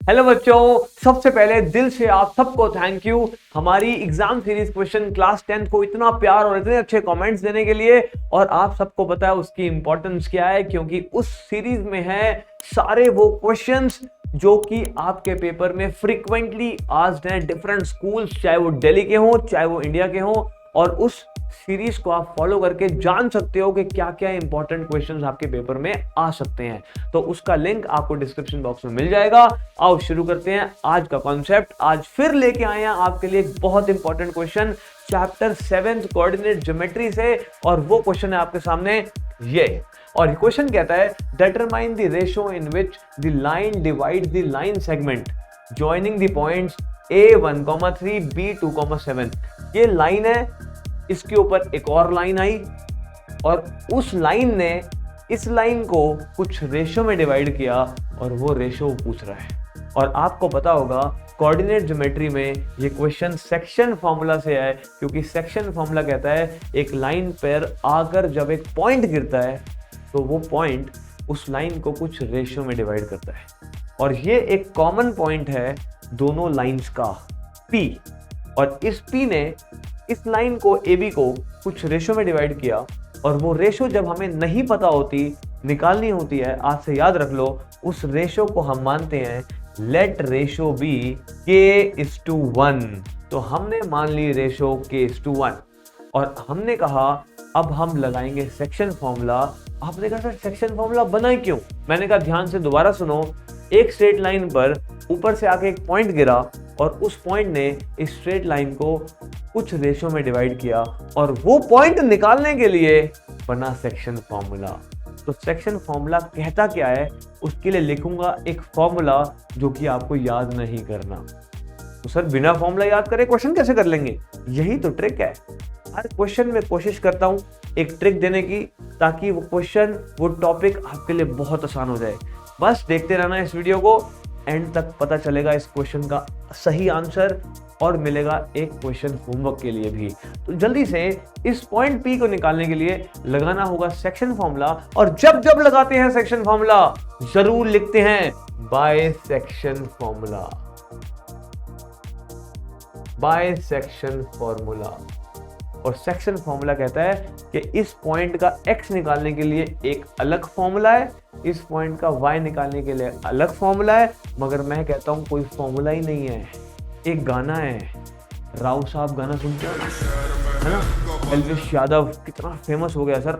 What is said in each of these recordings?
Hello बच्चों, सबसे पहले दिल से आप सबको थैंक यू हमारी एग्जाम सीरीज क्वेश्चन क्लास 10 को इतना प्यार और इतने अच्छे कमेंट्स देने के लिए। और आप सबको पता है उसकी इंपॉर्टेंस क्या है, क्योंकि उस सीरीज में है सारे वो क्वेश्चंस जो कि आपके पेपर में फ्रीक्वेंटली आस्क्ड हैं, डिफरेंट स्कूल्स, चाहे वो दिल्ली के हों चाहे वो इंडिया के हों। और उस सीरीज को आप फॉलो करके जान सकते हो कि क्या क्या इंपॉर्टेंट क्वेश्चंस आपके पेपर में आ सकते हैं। तो उसका लिंक आपको डिस्क्रिप्शन बॉक्स में मिल जाएगा। आओ शुरू करते हैं आज का कॉन्सेप्ट। आज फिर लेके आए हैं आपके लिए एक बहुत important question chapter 7 coordinate geometry से, और वो क्वेश्चन है आपके सामने ये। और ये क्वेश्चन कहता है determine the ratio in which the line divide the line segment joining the points A1,3 B2,7। ये लाइन है, इसके ऊपर एक और लाइन आई और उस लाइन ने इस लाइन को कुछ रेशो में डिवाइड किया और वो रेशो पूछ रहा है। और आपको पता होगा कोऑर्डिनेट ज्योमेट्री में ये क्वेश्चन सेक्शन फॉर्मूला से है, क्योंकि सेक्शन फॉर्मूला कहता है एक लाइन पर आकर जब एक पॉइंट गिरता है तो वो पॉइंट उस लाइन को कुछ रेशो में डिवाइड करता है। और ये एक कॉमन पॉइंट है दोनों लाइंस का, P। और इस P ने इस लाइन को AB को कुछ रेशो में डिवाइड किया, और वो रेशो जब हमें नहीं पता होती, निकालनी होती है, आज से याद रख लो, उस रेशो को हम मानते हैं लेट रेशो बी K:1। तो हमने मान ली रेशो K:1 और हमने कहा अब हम लगाएंगे सेक्शन फॉर्मूला। आपने कहा सर सेक्शन फॉर्मूला बनाए क्यों? मैंने कहा ध्यान से दोबारा सुनो। एक स्ट्रेट लाइन पर ऊपर से आके एक पॉइंट गिरा और उस पॉइंट ने इस स्ट्रेट लाइन को कुछ रेशो में डिवाइड किया, और वो पॉइंट निकालने के लिए बना सेक्शन फॉर्मूला। तो सेक्शन फॉर्मूला कहता क्या है, उसके लिए लिखूंगा एक फॉर्मूला जो कि आपको याद नहीं करना। तो सर बिना फॉर्मूला याद करे क्वेश्चन कैसे कर लेंगे? यही तो ट्रिक है। हर क्वेश्चन में कोशिश करता हूं एक ट्रिक देने की, ताकि वो क्वेश्चन, वो टॉपिक आपके लिए बहुत आसान हो जाए। बस देखते रहना इस वीडियो को, एंड तक पता चलेगा इस क्वेश्चन का सही आंसर, और मिलेगा एक क्वेश्चन होमवर्क के लिए भी। तो जल्दी से इस पॉइंट P को निकालने के लिए लगाना होगा सेक्शन फॉर्मूला। और जब जब लगाते हैं सेक्शन फॉर्मूला जरूर लिखते हैं by section formula, by section formula. और सेक्शन फॉर्मूला कहता है कि इस पॉइंट का x निकालने के लिए एक अलग फॉर्मूला है, इस पॉइंट का y निकालने के लिए अलग फॉर्मूला है। मगर मैं कहता हूं कोई फॉर्मूला ही नहीं है, एक गाना है। राव साहब गाना सुनते हो है ना, एल्विश यादव कितना फेमस हो गया सर,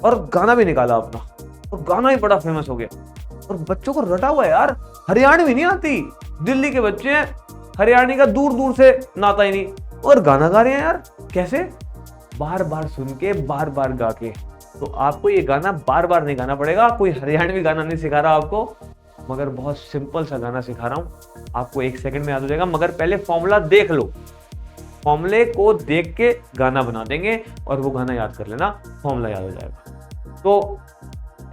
और गाना भी निकाला अपना, और गाना ही बड़ा फेमस हो गया। और बच्चों को रटा हुआ है यार, हरियाणवी भी नहीं आती, दिल्ली के बच्चे हैं, हरियाणवी का दूर दूर से नाता ही नहीं, और गाना गा रहे हैं यार। कैसे? बार बार सुन के, बार बार गा के। तो आपको ये गाना बार बार नहीं गाना पड़ेगा, कोई हरियाणवी गाना नहीं सिखा रहा आपको, मगर बहुत सिंपल सा गाना सिखा रहा हूं, आपको 1 सेकंड में याद हो जाएगा। मगर पहले फॉर्मूला देख लो, फॉर्मूले को देख के गाना बना देंगे और वो गाना याद कर लेना, फॉर्मूला याद हो जाएगा। तो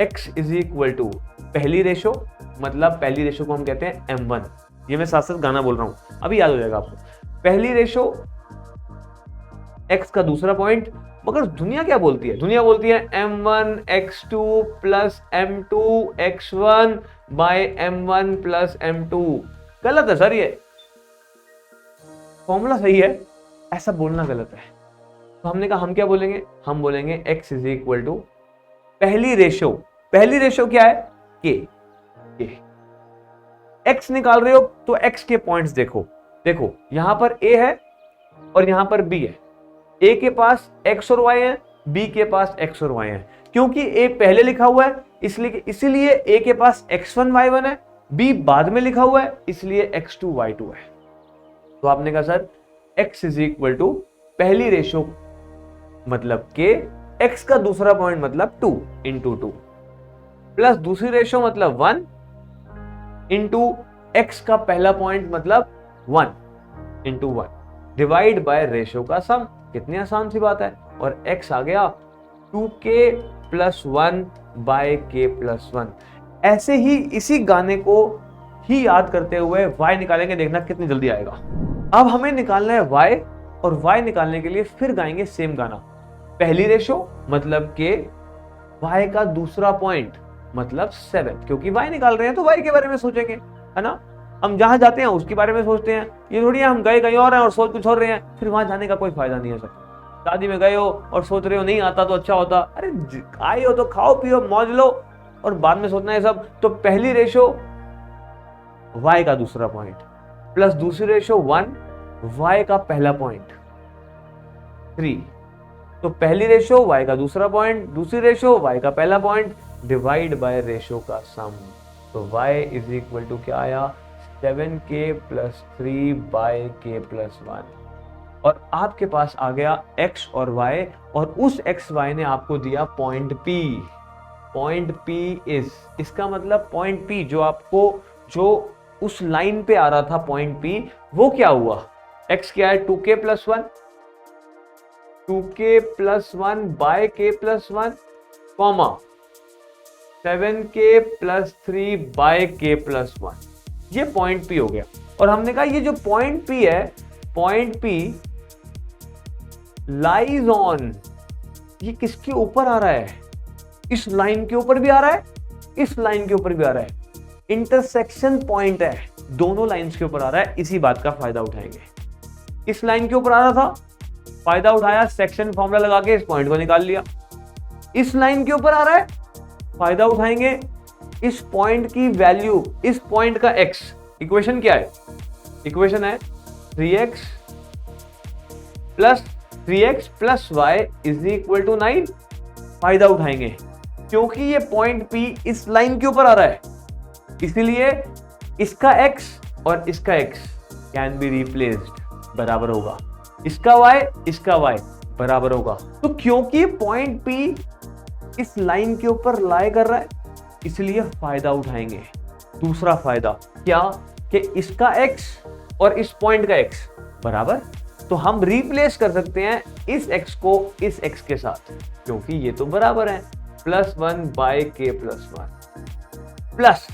x इज इक्वल टू पहली रेशो, मतलब पहली रेशो को हम कहते हैं M1। ये मैं साथ साथ गाना बोल रहा हूं, अभी याद हो जाएगा आपको। पहली रेशो x का दूसरा पॉइंट। मगर दुनिया क्या बोलती है? दुनिया बोलती है M1 x2 plus M2 x1 bye M1 plus M2। गलत है सर, ये फॉर्मूला सही है, ऐसा बोलना गलत है। तो हमने कहा हम क्या बोलेंगे, हम बोलेंगे x इज इक्वल टू पहली रेशो। पहली रेशो क्या है? k। x निकाल रहे हो तो x के पॉइंट्स देखो, देखो यहां पर a है और यहां पर b है। a के पास x और y है, b के पास x और y है। क्योंकि a पहले लिखा हुआ है इसीलिए a के पास x1 y1 है, b बाद में लिखा हुआ है इसलिए x2 y2 है। तो आपने कहा sir x is equal to पहली रेशो मतलब k, x का दूसरा पॉइंट मतलब 2 इंटू 2, प्लस दूसरी रेशो मतलब 1 इंटू x का पहला पॉइंट मतलब 1 इंटू 1 डिवाइड बाय रेशो का सम। कितनी आसान सी बात है। और x आ गया 2k plus 1 by k plus 1। ऐसे ही इसी गाने को ही याद करते हुए y निकालेंगे, देखना कितनी जल्दी आएगा। अब हमें निकालना है y, और y निकालने के लिए फिर गाएंगे सेम गाना। पहली रेशो मतलब k, y का दूसरा पॉइंट मतलब 7, क्योंकि y निकाल रहे हैं तो y के बारे में सोचेंगे, है ना। हम जहां जाते हैं उसके बारे में सोचते हैं, ये थोड़ी है हम गए कहीं और हैं और सोच कुछ और रहे हैं, फिर वहां जाने का कोई फायदा नहीं है सर। शादी में गए हो और सोच रहे हो नहीं आता तो अच्छा होता, अरे आए हो तो खाओ पियो मौज लो और बाद में सोचना है सब। तो पहली रेशो y का दूसरा पॉइंट प्लस दूसरी रेशो 1 y का पहला पॉइंट 3। तो पहली रेशो y का दूसरा पॉइंट, दूसरी रेशो y का पहला पॉइंट डिवाइड बाय रेशो का सम। तो y इज इक्वल टू क्या आया 7k plus 3 by k plus 1। और आपके पास आ गया x और y, और उस x y ने आपको दिया point p। Point p is, इसका मतलब पॉइंट p जो उस लाइन पे आ रहा था पॉइंट p, वो क्या हुआ, x क्या है 2k plus 1, 2k plus 1 by k plus 1 comma 7k plus 3 by k plus 1, ये पॉइंट p हो गया। और हमने कहा ये जो पॉइंट p है, पॉइंट p लाइज ऑन, ये किसके ऊपर आ रहा है, इस लाइन के ऊपर भी आ रहा है, इस लाइन के ऊपर भी आ रहा है, इंटरसेक्शन पॉइंट है, दोनों लाइंस के ऊपर आ रहा है। इसी बात का फायदा उठाएंगे। इस लाइन के ऊपर आ रहा था, फायदा उठाया, सेक्शन फॉर्मूला लगा के इस पॉइंट को निकाल लिया। इस लाइन के ऊपर आ रहा है, फायदा उठाएंगे, इस पॉइंट की वैल्यू, इस पॉइंट का x, इक्वेशन क्या है, इक्वेशन है 3x plus y is equal to 9। फायदा उठाएंगे क्योंकि ये पॉइंट P इस लाइन के ऊपर आ रहा है, इसीलिए इसका x और इसका x कैन बी रिप्लेस्ड, बराबर होगा, इसका y बराबर होगा। तो क्योंकि पॉइंट P इस लाइन के ऊपर लाई कर रहा है, इसलिए फायदा उठाएंगे। दूसरा फायदा क्या, कि इसका x और इस पॉइंट का x बराबर, तो हम रिप्लेस कर सकते हैं इस x को इस x के साथ, क्योंकि ये तो बराबर है, plus 1 by k plus 1 plus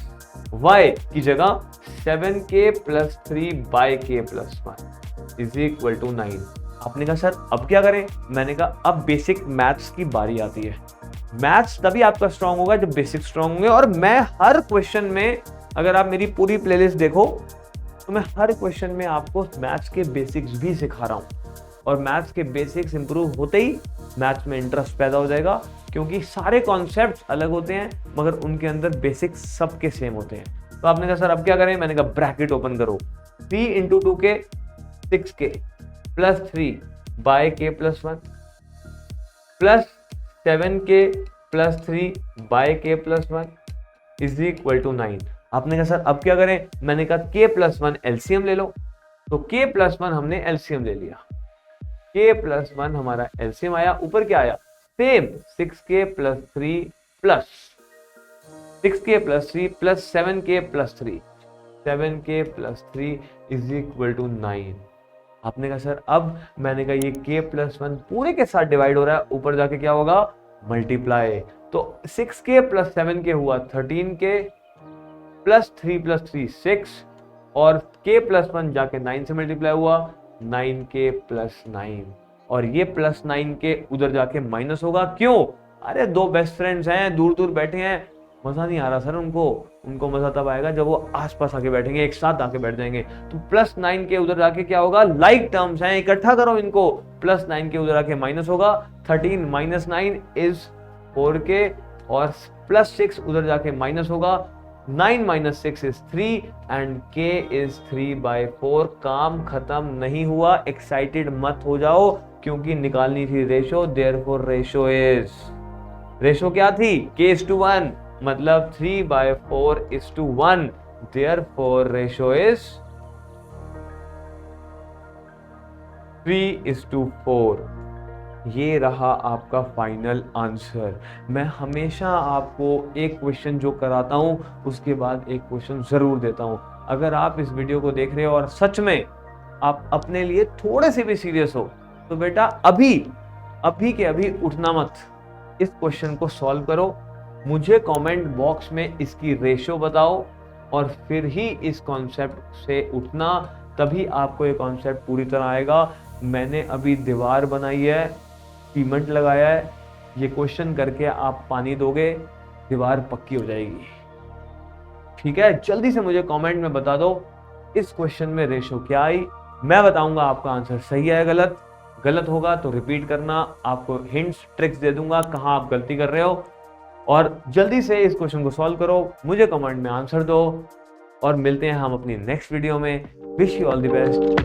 y की जगह 7k plus 3 by k plus 1 is equal to 9। आपने कहा सर अब क्या करें, मैंने कहा अब बेसिक मैथ्स की बारी आती है। मैथ्स तभी आपका स्ट्रांग होगा जब बेसिक स्ट्रांग होंगे, और मैं हर क्वेश्चन में, अगर आप मेरी पूरी प्लेलिस्ट देखो तो मैं हर क्वेश्चन में आपको मैथ्स के बेसिक्स भी सिखा रहा हूं, और मैथ्स के बेसिक्स इंप्रूव होते ही मैथ्स में इंटरेस्ट पैदा हो जाएगा, क्योंकि सारे कॉन्सेप्ट्स अलग होते हैं मगर उनके अंदर बेसिक्स सबके सेम होते हैं। तो आपने कहा सर अब क्या करें, मैंने कहा ब्रैकेट ओपन करो, 3 into 2k 6k plus 3 by k plus 1 plus 7k plus 3 by k plus 1 is equal to 9। आपने कहा सर अब क्या करें, मैंने कहा k प्लस 1 एलसीएम ले लो, तो k प्लस 1 हमने एलसीएम ले लिया, k प्लस 1 हमारा एलसीएम आया, ऊपर क्या आया same 6k plus 3 plus 6k plus 3 plus 7k plus 3, 7k plus 3 is equal to 9। आपने कहा सर अब, मैंने कहा ये k प्लस 1 पूरे के साथ डिवाइड हो रहा है, ऊपर जाके क्या होगा मल्टीप्लाई, तो 6k प्लस 7k हुआ 13k प्लस 3 प्लस 3 6, और k प्लस 1 जाके 9 से मल्टीप्लाई हुआ 9k प्लस 9, और ये प्लस 9k उधर जाके माइनस होगा। क्यों, अरे दो बेस्ट फ्रेंड्स हैं, दूर दूर बैठे हैं, मजा नहीं आ रहा सर उनको मजा तब आएगा जब वो आसपास आके बैठेंगे, एक साथ आके बैठ जाएंगे। तो प्लस 9k उधर जाके क्या होगा, लाइक टर्म्स हैं, इकट्ठा करो इनको, प्लस 9k उधर आके माइनस होगा, 13 माइनस 9 इज 4k, और प्लस 6 उधर जाके माइनस होगा, 9 minus 6 is 3 and k is 3/4। काम खत्म नहीं हुआ, एक्साइटेड मत हो जाओ, क्योंकि निकालनी थी ratio, therefore ratio is, ratio क्या थी k:1, मतलब 3/4:1, देयरफॉर रेशो इज 3:4। ये रहा आपका फाइनल आंसर। मैं हमेशा आपको एक क्वेश्चन जो कराता हूं उसके बाद एक क्वेश्चन जरूर देता हूं। अगर आप इस वीडियो को देख रहे हो और सच में आप अपने लिए थोड़े से भी सीरियस हो, तो बेटा अभी के अभी उठना मत, इस क्वेश्चन को सॉल्व करो, मुझे कमेंट बॉक्स में इसकी रेशो बताओ, और फिर ही इस कॉन्सेप्ट से उठना, तभी आपको ये कॉन्सेप्ट पूरी तरह आएगा। मैंने अभी दीवार बनाई है, सीमेंट लगाया है, ये क्वेश्चन करके आप पानी दोगे, दीवार पक्की हो जाएगी। ठीक है, जल्दी से मुझे कमेंट में बता दो इस क्वेश्चन में रेशो क्या आई, मैं बताऊंगा आपका आंसर सही है गलत। गलत होगा तो रिपीट करना, आपको हिंट्स ट्रिक्स दे दूंगा कहां आप गलती कर रहे हो, और जल्दी से इस क्वेश्चन को सॉल्व करो, मुझे कमेंट में आंसर दो, और मिलते हैं हम अपनी नेक्स्ट वीडियो में। Wish you all the best.